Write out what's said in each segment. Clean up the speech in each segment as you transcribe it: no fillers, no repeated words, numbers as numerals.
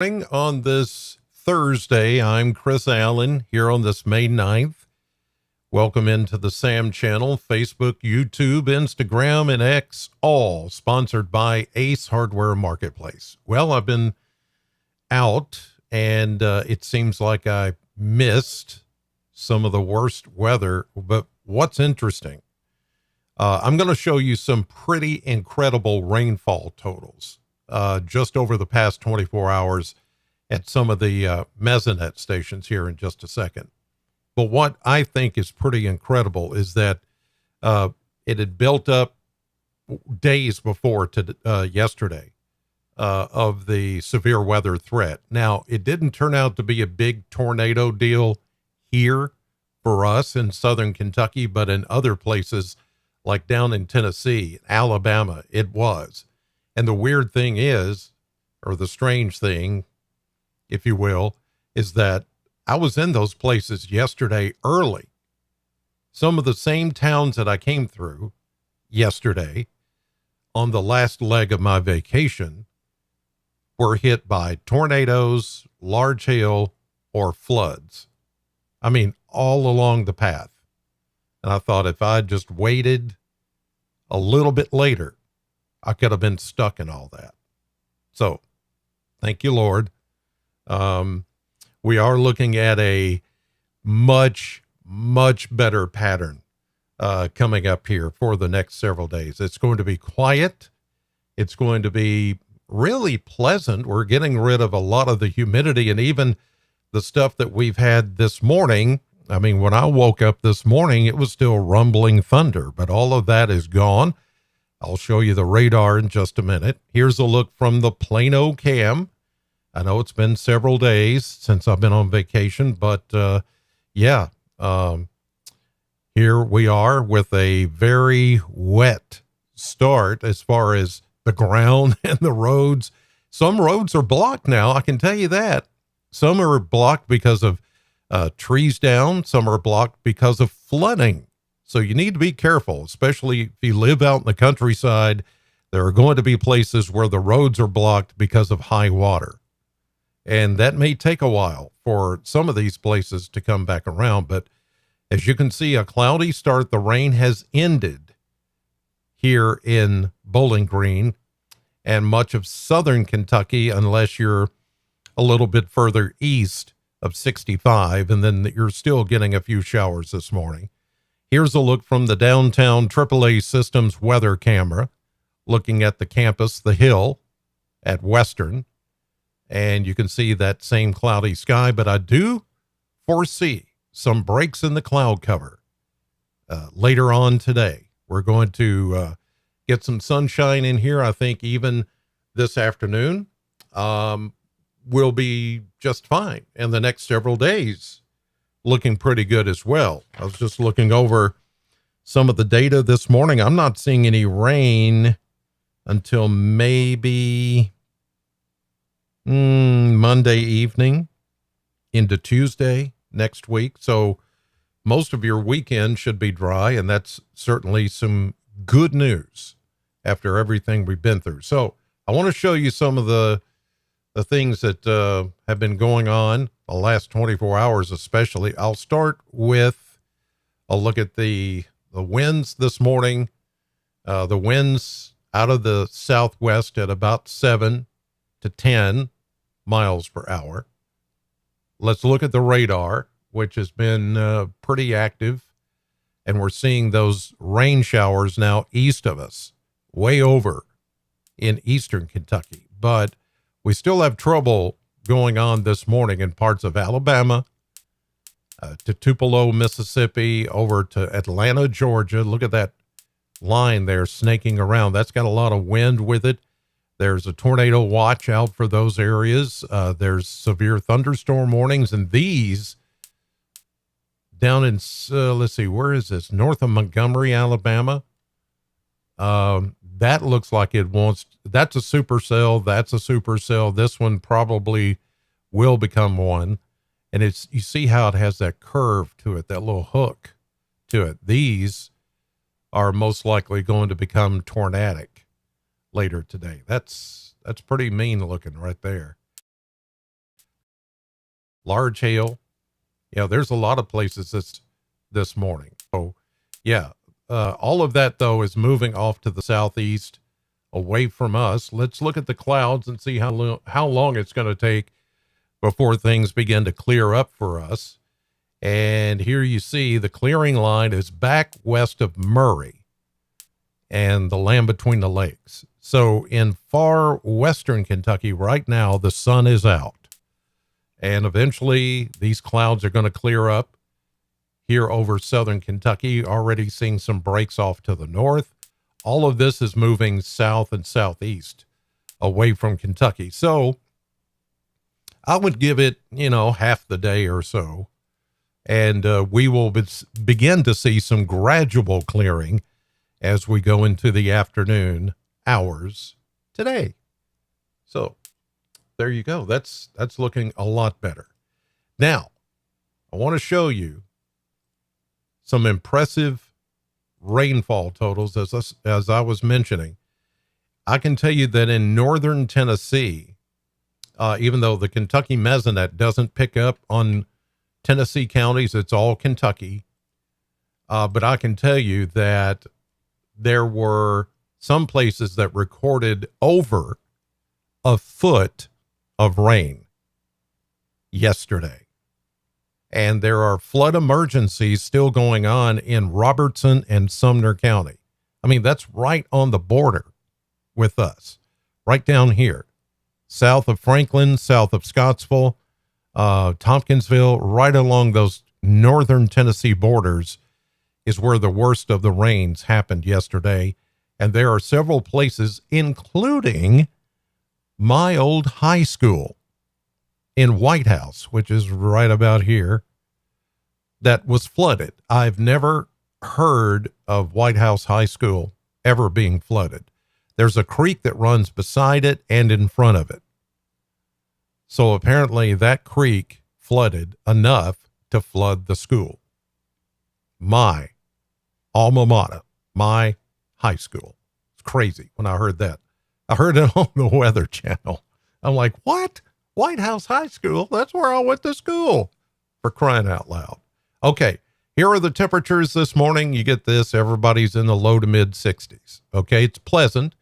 Morning on this Thursday. I'm Chris Allen here on this May 9th. Welcome into the Sam channel, Facebook, YouTube, Instagram, and X, all sponsored by Ace Hardware Marketplace. Well, I've been out and it seems like I missed some of the worst weather, but what's interesting, I'm going to show you some pretty incredible rainfall totals just over the past 24 hours at some of the Mesonet stations here in just a second. But what I think is pretty incredible is that it had built up days before to yesterday of the severe weather threat. Now, it didn't turn out to be a big tornado deal here for us in southern Kentucky, but in other places like down in Tennessee, Alabama, it was. And the weird thing is, or the strange thing, if you will, is that I was in those places yesterday early. Some of the same towns that I came through yesterday on the last leg of my vacation were hit by tornadoes, large hail, or floods. I mean, all along the path. And I thought if I'd just waited a little bit later, I could have been stuck in all that. So thank you, Lord. We are looking at a much better pattern coming up here for the next several days. It's going to be quiet. It's going to be really pleasant. We're getting rid of a lot of the humidity and even the stuff that we've had this morning. I mean, when I woke up this morning, it was still rumbling thunder, but all of that is gone. I'll show you the radar in just a minute. Here's a look from the Plano cam. I know it's been several days since I've been on vacation, but here we are with a very wet start as far as the ground and the roads. Some roads are blocked now, I can tell you that. Some are blocked because of trees down. Some are blocked because of flooding. So you need to be careful, especially if you live out in the countryside. There are going to be places where the roads are blocked because of high water. And that may take a while for some of these places to come back around. But as you can see, a cloudy start. The rain has ended here in Bowling Green and much of southern Kentucky, unless you're a little bit further east of 65. And then you're still getting a few showers this morning. Here's a look from the downtown AAA Systems weather camera, looking at the campus, the hill at Western. And you can see that same cloudy sky, but I do foresee some breaks in the cloud cover later on today. We're going to get some sunshine in here. I think even this afternoon will be just fine. And the next several days looking pretty good as well. I was just looking over some of the data this morning. I'm not seeing any rain until maybe Monday evening into Tuesday next week. So most of your weekend should be dry, and that's certainly some good news after everything we've been through. So I want to show you some of the things that have been going on the last 24 hours, especially. I'll start with a look at the winds this morning. The winds out of the southwest at about 7 to 10 miles per hour. Let's look at the radar, which has been pretty active. And we're seeing those rain showers now east of us, way over in eastern Kentucky. But we still have trouble going on this morning in parts of Alabama, to Tupelo, Mississippi, over to Atlanta, Georgia. Look at that line there snaking around. That's got a lot of wind with it. There's a tornado watch out for those areas. There's severe thunderstorm warnings, and these down in, let's see, where is this? North of Montgomery, Alabama. That looks like it wants, that's a supercell. That's a supercell. This one probably will become one. And it's, you see how it has that curve to it, that little hook to it. These are most likely going to become tornadic later today. That's pretty mean looking right there. large hail. Yeah, there's a lot of places this morning. So, yeah, all of that, though, is moving off to the southeast away from us. Let's look at the clouds and see how long it's going to take before things begin to clear up for us. And here you see the clearing line is back west of Murray and the land between the lakes. So in far western Kentucky right now, the sun is out. And eventually these clouds are going to clear up here over southern Kentucky, already seeing some breaks off to the north. All of this is moving south and southeast away from Kentucky. So I would give it, half the day or so. And we will begin to see some gradual clearing as we go into the afternoon hours today. So there you go. That's looking a lot better. Now, I want to show you some impressive rainfall totals. As I was mentioning, I can tell you that in northern Tennessee, even though the Kentucky Mesonet doesn't pick up on Tennessee counties, it's all Kentucky. But I can tell you that there were some places that recorded over a foot of rain yesterday. And there are flood emergencies still going on in Robertson and Sumner County. I mean, that's right on the border with us, right down here, south of Franklin, south of Scottsville, Tompkinsville, right along those northern Tennessee borders is where the worst of the rains happened yesterday. And there are several places, including my old high school in White House, which is right about here, that was flooded. I've never heard of White House High School ever being flooded. There's a creek that runs beside it and in front of it. So apparently that creek flooded enough to flood the school. My alma mater, my high school. It's crazy when I heard that. I heard it on the Weather Channel. I'm like, what? White House High School? That's where I went to school, for crying out loud. Okay, here are the temperatures this morning. You get this, everybody's in the low to mid 60s. Okay, it's pleasant,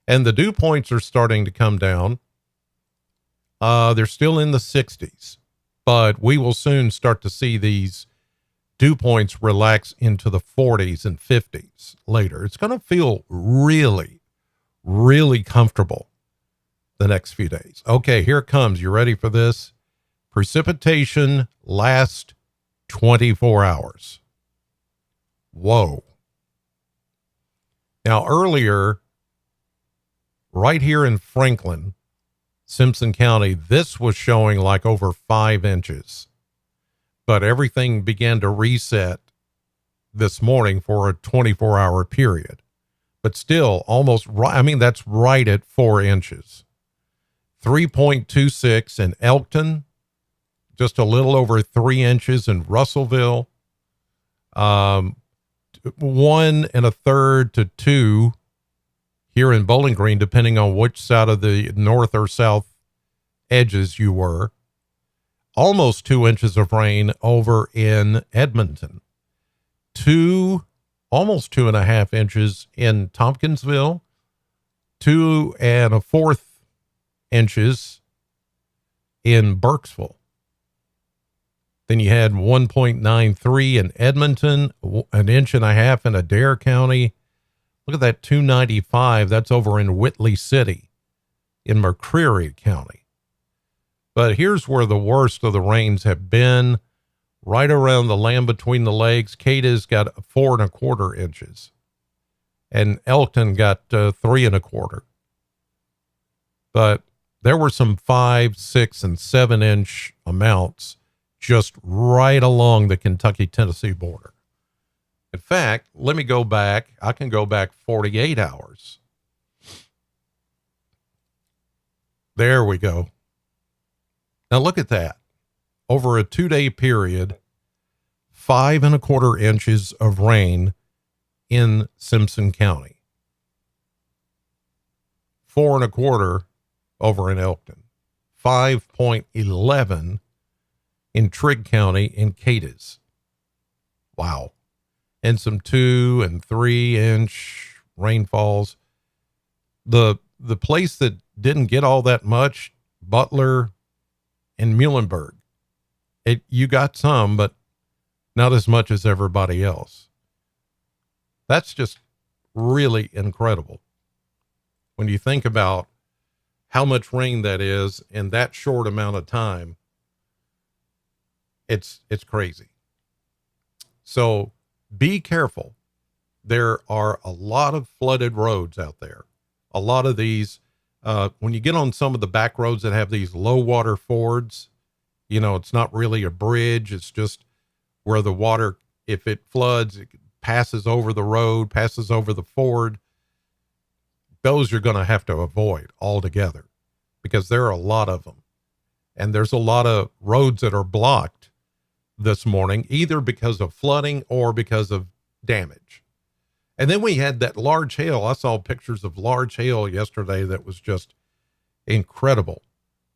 and the dew points are starting to come down. They're still in the 60s, but we will soon start to see these dew points relax into the 40s and 50s later. It's going to feel really, really comfortable the next few days. Okay, here it comes. You ready for this? Precipitation last 24 hours. Whoa. Now, earlier, right here in Franklin, Simpson County, this was showing like over 5 inches. But everything began to reset this morning for a 24-hour period. But still, almost right. I mean, that's right at 4 inches. 3.26 in Elkton, just a little over 3 inches in Russellville, 1 1/3 to 2 here in Bowling Green, depending on which side of the north or south edges you were. Almost 2 inches of rain over in Edmonton. Almost 2.5 inches in Tompkinsville. 2 1/4 inches in Burkesville. Then you had 1.93 in Edmonton, 1.5 inches in Adair County. Look at that 295. That's over in Whitley City in McCreary County. But here's where the worst of the rains have been, right around the land between the lakes. Cada's got 4 1/4 inches, and Elkton got 3 1/4. But there were some 5, 6, and 7 inch amounts just right along the Kentucky-Tennessee border. In fact, let me go back. I can go back 48 hours. There we go. Now look at that. Over a 2-day period, 5 1/4 inches of rain in Simpson County. 4 1/4 over in Elkton. 5.11 in Trigg County in Cadiz. Wow. And some 2 and 3-inch rainfalls. The place that didn't get all that much, Butler and Muhlenberg. You got some, but not as much as everybody else. That's just really incredible when you think about how much rain that is in that short amount of time. It's crazy. So be careful. There are a lot of flooded roads out there. A lot of these, when you get on some of the back roads that have these low water fords, it's not really a bridge. It's just where the water, if it floods, it passes over the road, passes over the ford. Those you're going to have to avoid altogether because there are a lot of them. And there's a lot of roads that are blocked this morning, either because of flooding or because of damage. And then we had that large hail. I saw pictures of large hail yesterday that was just incredible.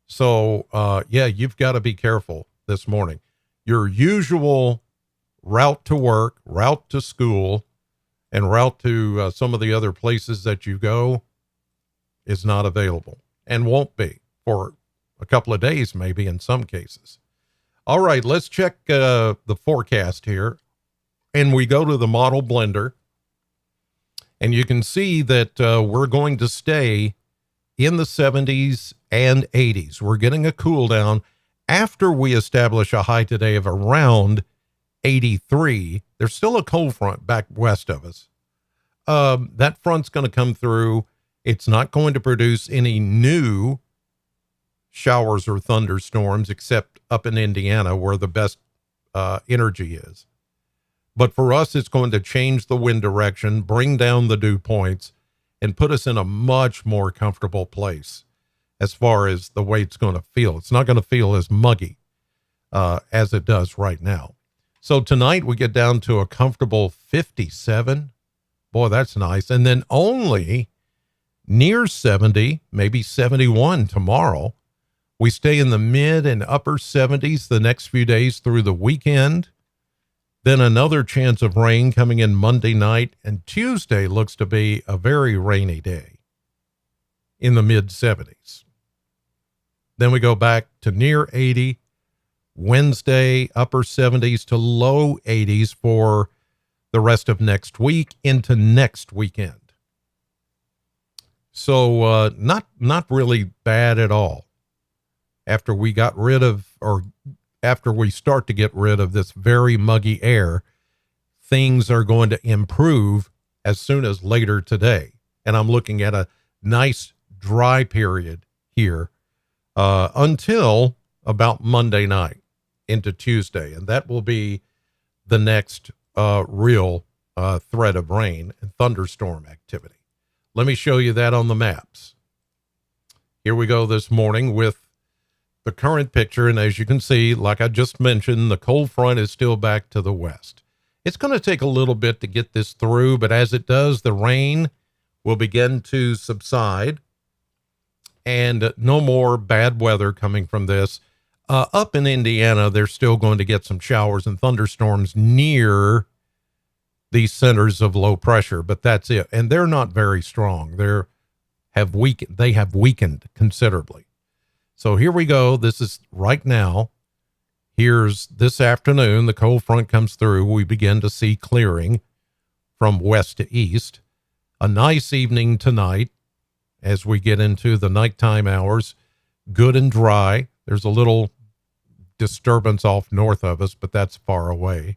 So, you've got to be careful this morning. Your usual route to work, route to school, and route to some of the other places that you go is not available and won't be for a couple of days, maybe in some cases. All right, let's check the forecast here. And we go to the model blender. And you can see that we're going to stay in the 70s and 80s. We're getting a cool down after we establish a high today of around 83. There's still a cold front back west of us. That front's going to come through. It's not going to produce any new showers or thunderstorms except up in Indiana where the best energy is. But for us, it's going to change the wind direction, bring down the dew points, and put us in a much more comfortable place as far as the way it's going to feel. It's not going to feel as muggy as it does right now. So tonight we get down to a comfortable 57. Boy, that's nice. And then only near 70, maybe 71 tomorrow. We stay in the mid and upper 70s the next few days through the weekend. Then another chance of rain coming in Monday night, and Tuesday looks to be a very rainy day in the mid 70s. Then we go back to near 80, Wednesday, upper 70s to low 80s for the rest of next week into next weekend. So not really bad at all. After we got rid of, or after we start to get rid of this very muggy air, things are going to improve as soon as later today. And I'm looking at a nice dry period here until about Monday night into Tuesday. And that will be the next real threat of rain and thunderstorm activity. Let me show you that on the maps. Here we go this morning with the current picture, and as you can see, like I just mentioned, the cold front is still back to the west. It's going to take a little bit to get this through, but as it does, the rain will begin to subside, and no more bad weather coming from this. Up in Indiana, they're still going to get some showers and thunderstorms near these centers of low pressure, but that's it. And they're not very strong. They have weakened considerably. So here we go. This is right now. Here's this afternoon. The cold front comes through. We begin to see clearing from west to east. A nice evening tonight as we get into the nighttime hours. Good and dry. There's a little disturbance off north of us, but that's far away.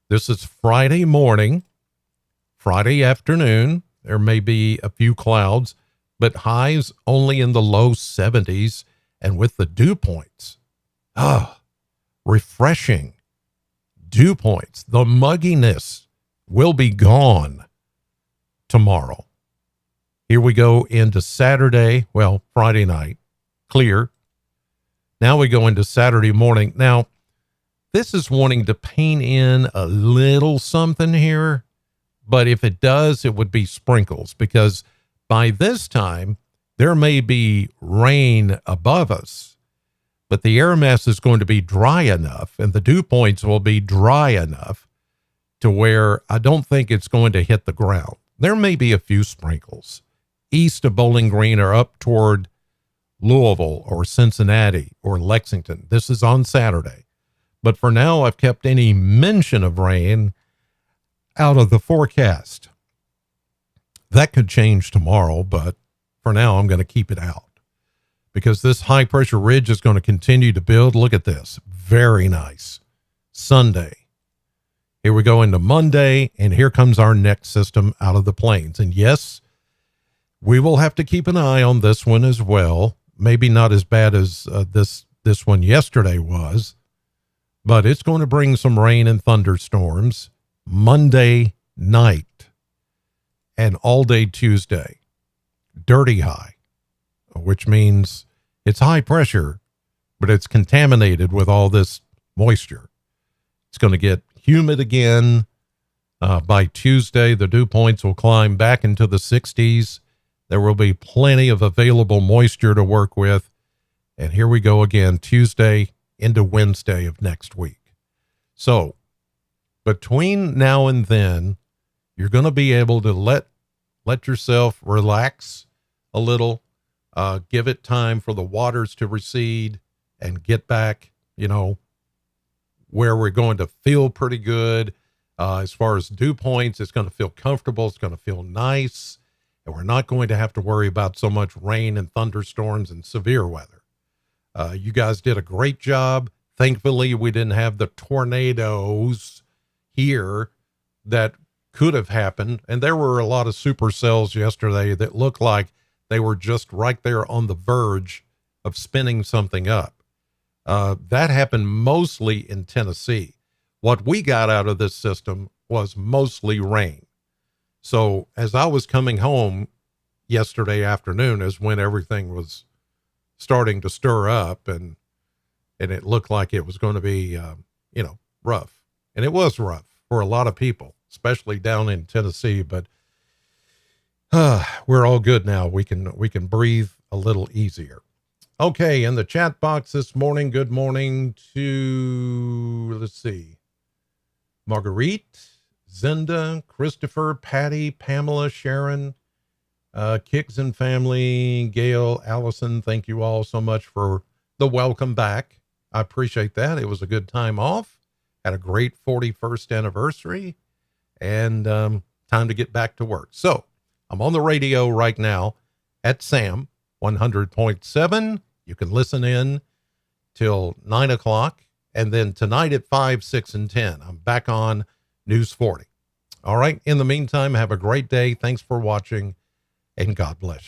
This is Friday morning, Friday afternoon. There may be a few clouds, but highs only in the low 70s. And with the dew points, refreshing dew points. The mugginess will be gone tomorrow. Here we go into Saturday, Friday night, clear. Now we go into Saturday morning. Now, this is wanting to paint in a little something here, but if it does, it would be sprinkles, because by this time, there may be rain above us, but the air mass is going to be dry enough and the dew points will be dry enough to where I don't think it's going to hit the ground. There may be a few sprinkles east of Bowling Green or up toward Louisville or Cincinnati or Lexington. This is on Saturday. But for now, I've kept any mention of rain out of the forecast. That could change tomorrow, but for now, I'm going to keep it out because this high pressure ridge is going to continue to build. Look at this. Very nice. Sunday. Here we go into Monday, and here comes our next system out of the plains. And yes, we will have to keep an eye on this one as well. Maybe not as bad as this one yesterday was, but it's going to bring some rain and thunderstorms Monday night and all day Tuesday. Dirty high, which means it's high pressure, but it's contaminated with all this moisture. It's going to get humid again. By Tuesday, the dew points will climb back into the 60s. There will be plenty of available moisture to work with. And here we go again, Tuesday into Wednesday of next week. So between now and then, you're going to be able to let yourself relax a little, give it time for the waters to recede and get back, where we're going to feel pretty good. As far as dew points, it's going to feel comfortable. It's going to feel nice. And we're not going to have to worry about so much rain and thunderstorms and severe weather. You guys did a great job. Thankfully, we didn't have the tornadoes here that could have happened. And there were a lot of supercells yesterday that looked like they were just right there on the verge of spinning something up. That happened mostly in Tennessee. What we got out of this system was mostly rain. So as I was coming home yesterday afternoon is when everything was starting to stir up and it looked like it was going to be, rough. And it was rough for a lot of people, especially down in Tennessee, but we're all good now. We can breathe a little easier. Okay. In the chat box this morning, good morning to, let's see, Marguerite, Zinda, Christopher, Patty, Pamela, Sharon, Kicks and family, Gail, Allison. Thank you all so much for the welcome back. I appreciate that. It was a good time off. Had a great 41st anniversary and time to get back to work. So I'm on the radio right now at SAM 100.7. You can listen in till 9 o'clock. And then tonight at 5, 6, and 10, I'm back on News 40. All right. In the meantime, have a great day. Thanks for watching and God bless you.